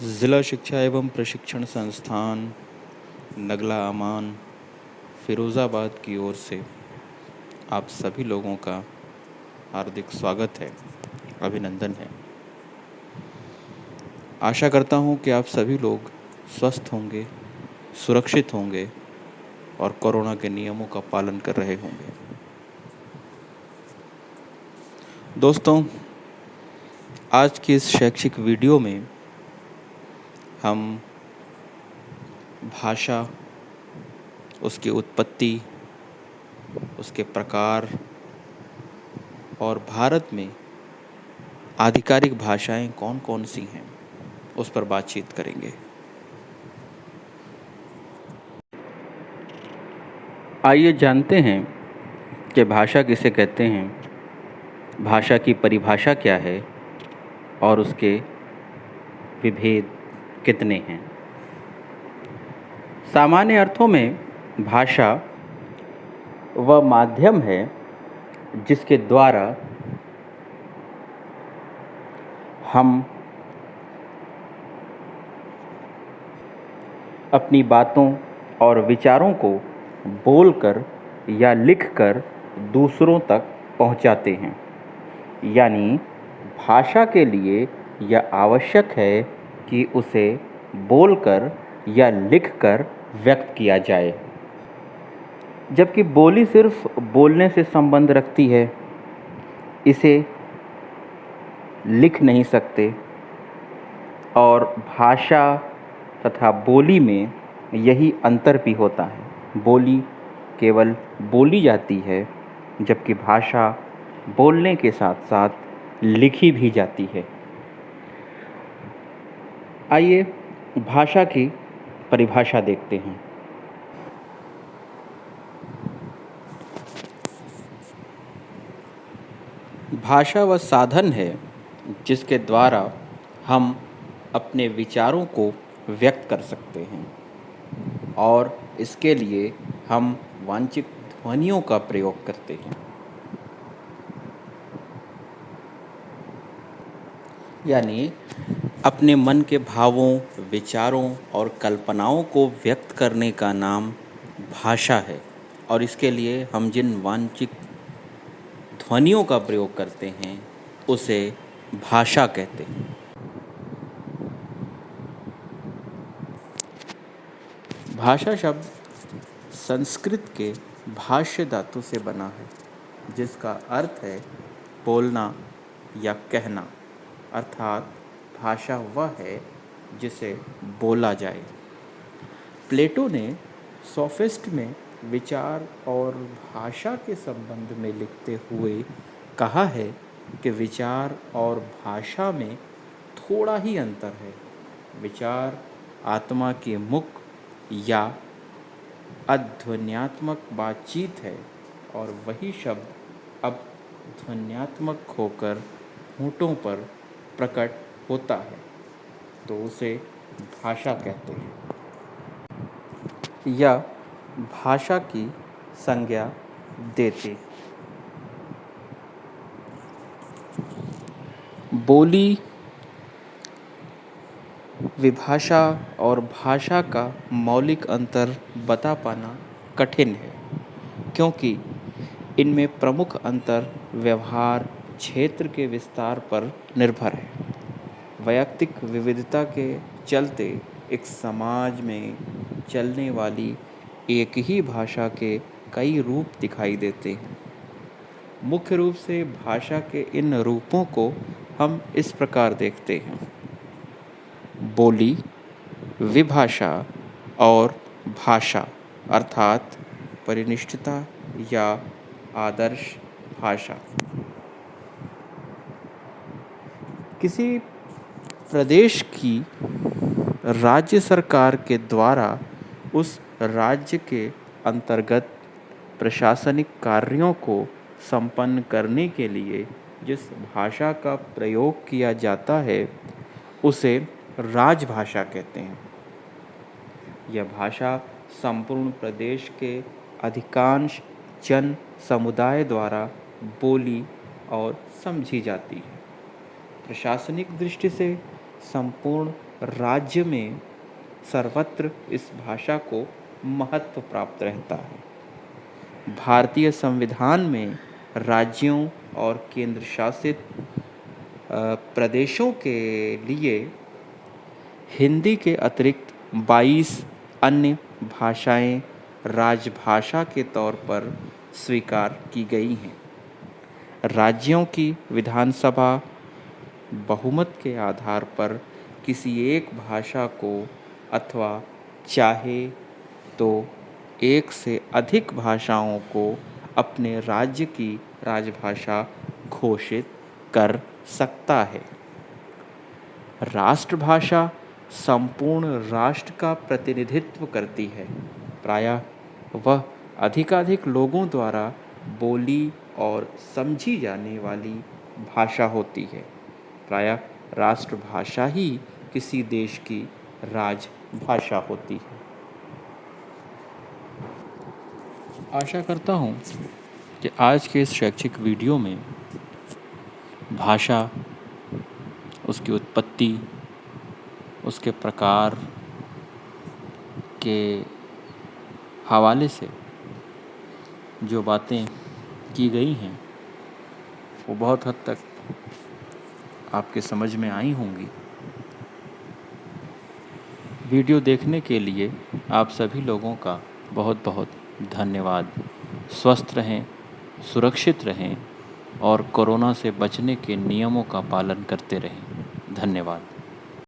ज़िला शिक्षा एवं प्रशिक्षण संस्थान नगला अमान फ़िरोज़ाबाद की ओर से आप सभी लोगों का हार्दिक स्वागत है, अभिनंदन है। आशा करता हूँ कि आप सभी लोग स्वस्थ होंगे, सुरक्षित होंगे और कोरोना के नियमों का पालन कर रहे होंगे। दोस्तों, आज की इस शैक्षिक वीडियो में हम भाषा, उसकी उत्पत्ति, उसके प्रकार और भारत में आधिकारिक भाषाएं कौन कौन सी हैं, उस पर बातचीत करेंगे। आइए जानते हैं कि भाषा किसे कहते हैं, भाषा की परिभाषा क्या है और उसके विभेद कितने हैं। सामान्य अर्थों में भाषा वह माध्यम है जिसके द्वारा हम अपनी बातों और विचारों को बोलकर या लिखकर दूसरों तक पहुंचाते हैं। यानी भाषा के लिए यह आवश्यक है कि उसे बोलकर या लिखकर व्यक्त किया जाए, जबकि बोली सिर्फ बोलने से संबंध रखती है। इसे लिख नहीं सकते और भाषा तथा बोली में यही अंतर भी होता है। बोली केवल बोली जाती है, जबकि भाषा बोलने के साथ साथ लिखी भी जाती है। आइए भाषा की परिभाषा देखते हैं। भाषा वह साधन है जिसके द्वारा हम अपने विचारों को व्यक्त कर सकते हैं और इसके लिए हम वांछित ध्वनियों का प्रयोग करते हैं। यानी अपने मन के भावों, विचारों और कल्पनाओं को व्यक्त करने का नाम भाषा है और इसके लिए हम जिन वांछित ध्वनियों का प्रयोग करते हैं उसे भाषा कहते हैं। भाषा शब्द संस्कृत के भाष्य धातु से बना है, जिसका अर्थ है बोलना या कहना, अर्थात भाषा वह है जिसे बोला जाए। प्लेटो ने सोफिस्ट में विचार और भाषा के संबंध में लिखते हुए कहा है कि विचार और भाषा में थोड़ा ही अंतर है। विचार आत्मा की मुक्त या अध्वन्यात्मक बातचीत है और वही शब्द अब ध्वन्यात्मक होकर होठों पर प्रकट होता है तो उसे भाषा कहते हैं या भाषा की संज्ञा देते हैं। बोली, विभाषा और भाषा का मौलिक अंतर बता पाना कठिन है, क्योंकि इनमें प्रमुख अंतर व्यवहार क्षेत्र के विस्तार पर निर्भर है। वैयक्तिक विविधता के चलते एक समाज में चलने वाली एक ही भाषा के कई रूप दिखाई देते हैं। मुख्य रूप से भाषा के इन रूपों को हम इस प्रकार देखते हैं: बोली, विभाषा और भाषा, अर्थात परिनिष्ठता या आदर्श भाषा। किसी प्रदेश की राज्य सरकार के द्वारा उस राज्य के अंतर्गत प्रशासनिक कार्यों को संपन्न करने के लिए जिस भाषा का प्रयोग किया जाता है उसे राजभाषा कहते हैं। यह भाषा संपूर्ण प्रदेश के अधिकांश जन समुदाय द्वारा बोली और समझी जाती है। प्रशासनिक दृष्टि से संपूर्ण राज्य में सर्वत्र इस भाषा को महत्व प्राप्त रहता है। भारतीय संविधान में राज्यों और केंद्र शासित प्रदेशों के लिए हिंदी के अतिरिक्त 22 अन्य भाषाएं राजभाषा के तौर पर स्वीकार की गई हैं। राज्यों की विधानसभा बहुमत के आधार पर किसी एक भाषा को अथवा चाहे तो एक से अधिक भाषाओं को अपने राज्य की राजभाषा घोषित कर सकता है। राष्ट्रभाषा संपूर्ण राष्ट्र का प्रतिनिधित्व करती है। प्रायः वह अधिकाधिक लोगों द्वारा बोली और समझी जाने वाली भाषा होती है। प्रायः राष्ट्रभाषा ही किसी देश की राजभाषा होती है। आशा करता हूँ कि आज के इस शैक्षिक वीडियो में भाषा, उसकी उत्पत्ति, उसके प्रकार के हवाले से जो बातें की गई हैं वो बहुत हद तक आपके समझ में आई होंगी। वीडियो देखने के लिए आप सभी लोगों का बहुत बहुत धन्यवाद। स्वस्थ रहें, सुरक्षित रहें और कोरोना से बचने के नियमों का पालन करते रहें। धन्यवाद।